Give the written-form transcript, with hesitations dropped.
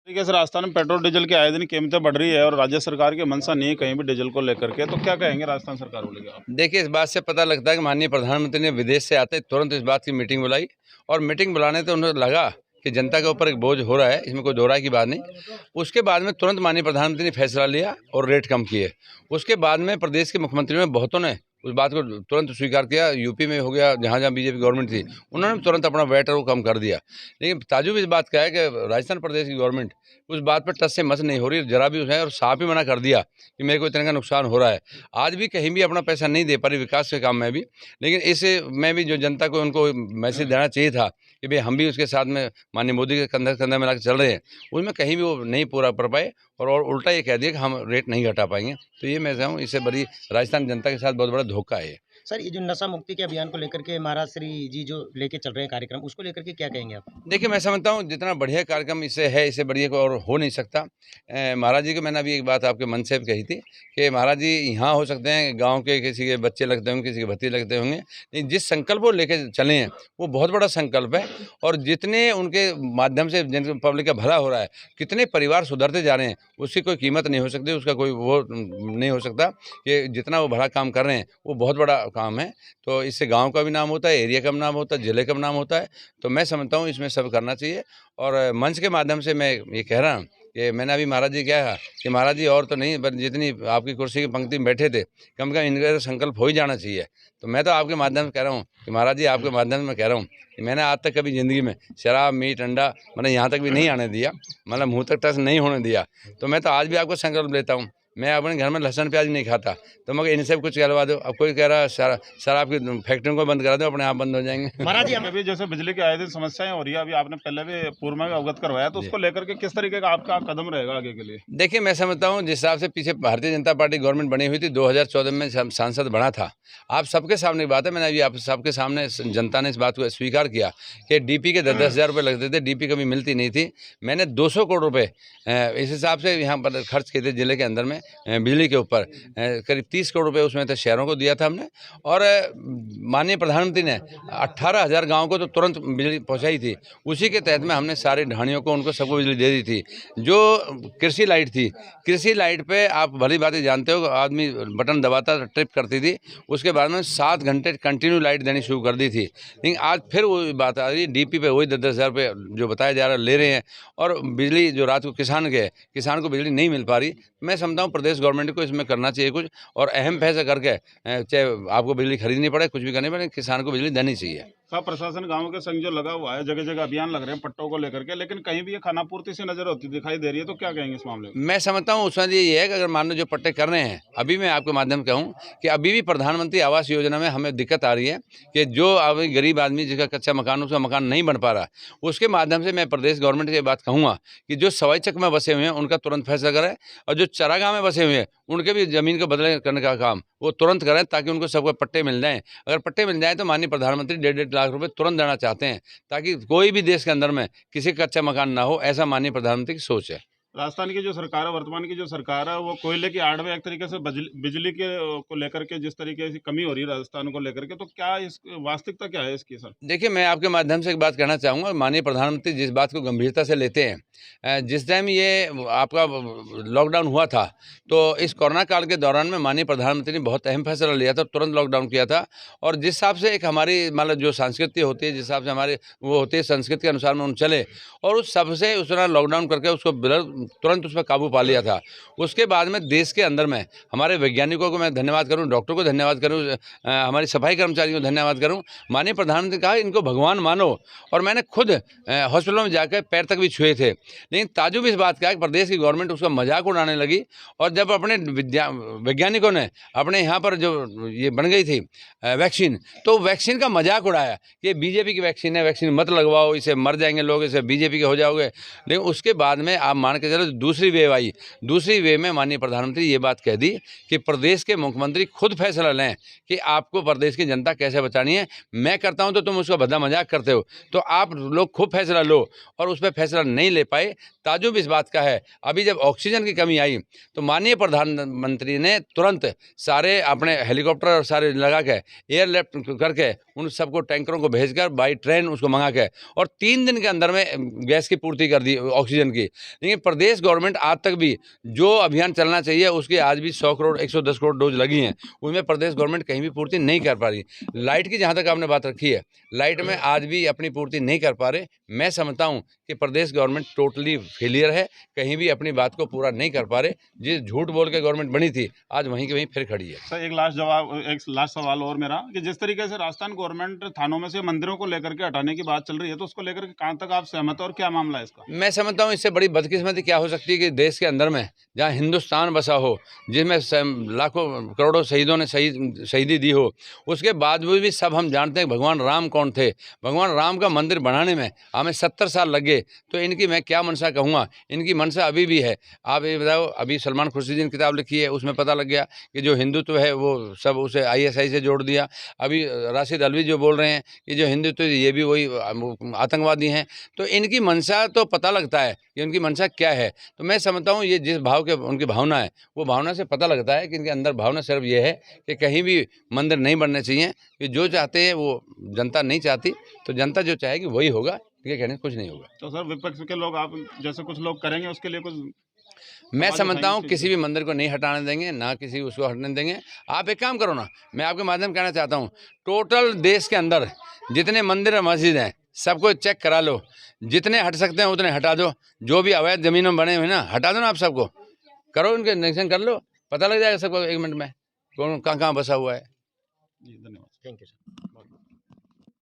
तरीके से राजस्थान में पेट्रोल डीजल की आए दिन कीमतें बढ़ रही है और राज्य सरकार की मंशा नहीं है कहीं भी डीजल को लेकर के, तो क्या कहेंगे राजस्थान सरकार को लेकर आप? देखिए, इस बात से पता लगता है कि माननीय प्रधानमंत्री ने विदेश से आते तुरंत इस बात की मीटिंग बुलाई और मीटिंग बुलाने तो उन्हें लगा कि जनता के ऊपर एक बोझ हो रहा है, इसमें कोई दो राय की बात नहीं। उसके बाद में तुरंत माननीय प्रधानमंत्री ने फैसला लिया और रेट कम किए। उसके बाद में प्रदेश के मुख्यमंत्रियों में बहुतों ने उस बात को तुरंत स्वीकार किया। यूपी में हो गया, जहाँ जहाँ बीजेपी गवर्नमेंट थी, उन्होंने तुरंत अपना वैट को कम कर दिया। लेकिन ताजुब इस बात का है कि राजस्थान प्रदेश की गवर्नमेंट उस बात पर टस से मस नहीं हो रही, जरा भी उसने और साफ ही मना कर दिया कि मेरे को इतने का नुकसान हो रहा है। आज भी कहीं भी अपना पैसा नहीं दे पा रही विकास के काम में भी, लेकिन इस में भी जो जनता को उनको मैसेज देना चाहिए था कि भाई हम भी उसके साथ में माननीय मोदी के कंधे से कंधा मिला के चल रहे हैं, उसमें कहीं भी वो नहीं पूरा कर पाए और उल्टा ये कह दिया कि हम रेट नहीं घटा पाएंगे। तो ये मैं कहूँ इससे बड़ी राजस्थान जनता के साथ बहुत बड़ा धोखा है। सर, ये जो नशा मुक्ति के अभियान को लेकर के महाराज श्री जी जो लेके चल रहे हैं कार्यक्रम, उसको लेकर के क्या कहेंगे आप? देखिए, मैं समझता हूँ जितना बढ़िया कार्यक्रम इससे है, इससे बढ़िया कोई और हो नहीं सकता। महाराज जी को मैंने अभी एक बात आपके मन से कही थी कि महाराज जी यहाँ हो सकते हैं, गांव के किसी के बच्चे लगते होंगे, किसी के भतीजे लगते होंगे, लेकिन जिस संकल्प वो लेके चले हैं वो बहुत बड़ा संकल्प है। और जितने उनके माध्यम से जिन पब्लिक का भला हो रहा है, कितने परिवार सुधरते जा रहे हैं, उसकी कोई कीमत नहीं हो सकती, उसका कोई वो नहीं हो सकता कि जितना वो बड़ा काम कर रहे हैं वो बहुत बड़ा काम है। तो इससे गाँव का भी नाम होता है, एरिया का भी नाम होता है, जिले का भी नाम होता है। तो मैं समझता हूँ इसमें सब करना चाहिए। और मंच के माध्यम से मैं ये कह रहा हूँ कि मैंने अभी महाराज जी क्या कहा कि महाराज जी और तो नहीं, पर जितनी आपकी कुर्सी की पंक्ति में बैठे थे, कम से कम इनका संकल्प हो ही जाना चाहिए। तो मैं तो आपके माध्यम से कह रहा हूँ कि महाराज जी, आपके माध्यम से मैं कह रहा हूँ कि मैंने आज तक कभी ज़िंदगी में शराब, मीट, अंडा मतलब यहाँ तक भी नहीं आने दिया, मतलब मुँह तक टच नहीं होने दिया। तो मैं तो आज भी आपको संकल्प लेता हूँ। मैं अपने घर में लहसुन प्याज नहीं खाता, तो मगर इनसे कुछ करवा दो। अब कोई कह रहा है शराब की फैक्ट्रियों को बंद करा दो, अपने आप बंद हो जाएंगे। महाराज जी, अभी जैसे बिजली के आए दिन समस्याएं हो रही है, अभी आपने पहले भी पूर्व में भी अवगत करवाया, तो उसको लेकर के किस तरीके का आपका कदम रहेगा आगे के लिए? देखिए, मैं समझता हूँ जिस हिसाब से पीछे भारतीय जनता पार्टी गवर्नमेंट बनी हुई थी, 2014 में सांसद बना था। आप सबके सामने की बात है, मैंने अभी आप सबके सामने जनता ने इस बात को स्वीकार किया कि डीपी के 10-10 हज़ार रुपये लगते थे, डीपी कभी मिलती नहीं थी। मैंने 200 करोड़ रुपये इस हिसाब से यहाँ पर खर्च किए थे जिले के अंदर में बिजली के ऊपर। करीब 30 करोड़ रुपये उसमें थे शहरों को दिया था हमने। और माननीय प्रधानमंत्री ने 18,000 गाँव को तो तुरंत बिजली पहुँचाई थी। उसी के तहत में हमने सारे ढाणियों को उनको सबको बिजली दे दी थी। जो कृषि लाइट थी, कृषि लाइट पे आप भली बातें जानते हो, आदमी बटन दबाता ट्रिप करती थी, उसके बाद में 7 घंटे कंटिन्यू लाइट देनी शुरू कर दी थी। लेकिन आज फिर वो बात आ रही है, डीपी पे वही 10-10 हज़ार रुपये जो बताया जा रहा है ले रहे हैं, और बिजली जो रात को किसान को बिजली नहीं मिल पा रही। मैं समझता हूँ प्रदेश गवर्नमेंट को इसमें करना चाहिए कुछ, और अहम फैसला करके चाहे आपको बिजली खरीदनी पड़े, कुछ भी करनी पड़े, किसान को बिजली देनी चाहिए। सब प्रशासन गाँव के संग जो लगा हुआ है, जगह जगह अभियान लग रहे हैं पट्टों को लेकर के, लेकिन कहीं भी ये खानापूर्ति से नजर होती दिखाई दे रही है, तो क्या कहेंगे इस मामले में? मैं समझता हूँ उसमें ये है कि अगर मान लो जो पट्टे कर रहे हैं, अभी मैं आपके माध्यम से कहूँ कि अभी भी प्रधानमंत्री आवास योजना में हमें दिक्कत आ रही है कि जो अभी गरीब आदमी जिसका कच्चा मकान, उसका मकान नहीं बन पा रहा, उसके माध्यम से मैं प्रदेश गवर्नमेंट से बात कहूँगा कि जो सवाई चक में बसे हुए हैं उनका तुरंत फैसला करें, और जो चरागाह में बसे हुए हैं उनके भी ज़मीन को बदले करने का काम वो तुरंत करें, ताकि उनको सबको पट्टे मिल जाएँ। अगर पट्टे मिल जाएँ तो माननीय प्रधानमंत्री 1.5 लाख रुपये तुरंत देना चाहते हैं, ताकि कोई भी देश के अंदर में किसी का कच्चा मकान ना हो, ऐसा माननीय प्रधानमंत्री की सोच है। राजस्थान की जो सरकार है, वर्तमान की जो सरकार है, वो कोयले की आड़ में एक तरीके से बिजली के को लेकर के जिस तरीके से कमी हो रही है राजस्थान को लेकर के, तो क्या इस वास्तविकता क्या है इसकी सर? देखिए, मैं आपके माध्यम से एक बात कहना चाहूँगा, माननीय प्रधानमंत्री जिस बात को गंभीरता से लेते हैं, जिस टाइम ये आपका लॉकडाउन हुआ था, तो इस कोरोना काल के दौरान में माननीय प्रधानमंत्री ने बहुत अहम फैसला लिया था, तुरंत लॉकडाउन किया था। और जिस हिसाब से एक हमारी मतलब जो संस्कृति होती है, जिस हिसाब से हमारे वो होती है, संस्कृति के अनुसार में उन चले, और उस सबसे उस तरह लॉकडाउन करके उसको तुरंत उस पर काबू पा लिया था। उसके बाद में देश के अंदर में हमारे वैज्ञानिकों को मैं धन्यवाद करूँ, डॉक्टर को धन्यवाद करूँ, हमारी सफाई कर्मचारियों को धन्यवाद करूँ। माननीय प्रधानमंत्री कहा इनको भगवान मानो, और मैंने खुद हॉस्पिटलों में जाकर पैर तक भी छुए थे। लेकिन ताजुब इस बात का है कि प्रदेश की गवर्नमेंट उसका मजाक उड़ाने लगी, और जब अपने वैज्ञानिकों ने अपने यहाँ पर जो ये बन गई थी वैक्सीन, तो वैक्सीन का मजाक उड़ाया कि बीजेपी की वैक्सीन है, वैक्सीन मत लगवाओ, इसे मर जाएंगे लोग, इसे बीजेपी के हो जाओगे। लेकिन उसके बाद में आप मान के चले तो दूसरी वेव आई। दूसरी वेव में माननीय प्रधानमंत्री ये बात कह दी कि प्रदेश के मुख्यमंत्री खुद फैसला लें कि आपको प्रदेश की जनता कैसे बचानी है। मैं करता हूं तो तुम उसका भद्दा मजाक करते हो, तो आप लोग खुद फैसला लो, और उस पर फैसला नहीं ले पाए। ताजुब इस बात का है, अभी जब ऑक्सीजन की कमी आई तो माननीय प्रधानमंत्री ने तुरंत सारे अपने हेलीकॉप्टर और सारे लगा के एयरलिफ्ट करके उन सबको टैंकरों को भेजकर बाई ट्रेन उसको मंगा के और 3 दिन के अंदर में गैस की पूर्ति कर दी ऑक्सीजन की। लेकिन प्रदेश गवर्नमेंट आज तक भी जो अभियान चलना चाहिए उसकी आज भी 100 करोड़ 110 करोड़ डोज लगी हैं, उसमें प्रदेश गवर्नमेंट कहीं भी पूर्ति नहीं कर पा रही। लाइट की जहाँ तक आपने बात रखी है, लाइट में आज भी अपनी पूर्ति नहीं कर पा रहे। मैं समझता हूँ कि प्रदेश गवर्नमेंट टोटली फेलियर है, कहीं भी अपनी बात को पूरा नहीं कर पा रहे। जिस झूठ बोल के गवर्नमेंट बनी थी आज वहीं की वहीं फिर खड़ी है। सर एक लास्ट सवाल और मेरा, कि जिस तरीके से राजस्थान गवर्नमेंट थानों में से मंदिरों को लेकर के हटाने की बात चल रही है, तो उसको लेकर के कहाँ तक आप सहमत हो और क्या मामला है इसका? मैं समझता हूँ इससे बड़ी बदकिस्मती क्या हो सकती है कि देश के अंदर में जहाँ हिंदुस्तान बसा हो, जिसमें लाखों करोड़ों शहीदों ने शहीदी दी हो, उसके बावजूद भी सब हम जानते हैं भगवान राम कौन थे। भगवान राम का मंदिर बनाने में हमें 70 साल लग गए, तो इनकी मैं क्या मंशा कहूँगा। इनकी मंशा अभी भी है। आप ये बताओ, अभी सलमान खुर्शीद ने किताब लिखी है, उसमें पता लग गया कि जो हिंदुत्व है वो सब उसे ISI से जोड़ दिया। अभी राशिद अलवी जो बोल रहे हैं कि जो हिंदुत्व ये भी वही आतंकवादी हैं। तो इनकी मंशा तो पता लगता है कि उनकी मंशा क्या है। तो मैं समझता हूँ ये जिस भाव के उनकी भावना है, वो भावना से पता लगता है कि इनके अंदर भावना सिर्फ ये है कि कहीं भी मंदिर नहीं बनने चाहिए। कि जो चाहते हैं वो जनता नहीं चाहती, तो जनता जो चाहेगी वही होगा, ये कहने से कुछ नहीं होगा। तो सर विपक्ष के लोग, आप जैसे कुछ लोग करेंगे, उसके लिए कुछ मैं सवाल समझता हूँ उठाएंगे? किसी भी मंदिर को नहीं हटाने देंगे, ना किसी उसको हटने देंगे। आप एक काम करो ना, मैं आपके माध्यम कहना चाहता हूँ, टोटल देश के अंदर जितने मंदिर और मस्जिद हैं सबको चेक करा लो, जितने हट सकते हैं उतने हटा दो। जो भी अवैध जमीनों में बने हुए ना, हटा दो ना। आप सबको करो, उनके निरीक्षण कर लो, पता लग जाएगा सबको 1 मिनट में कौन कहाँ बसा हुआ है। जी धन्यवाद। Thank you sir.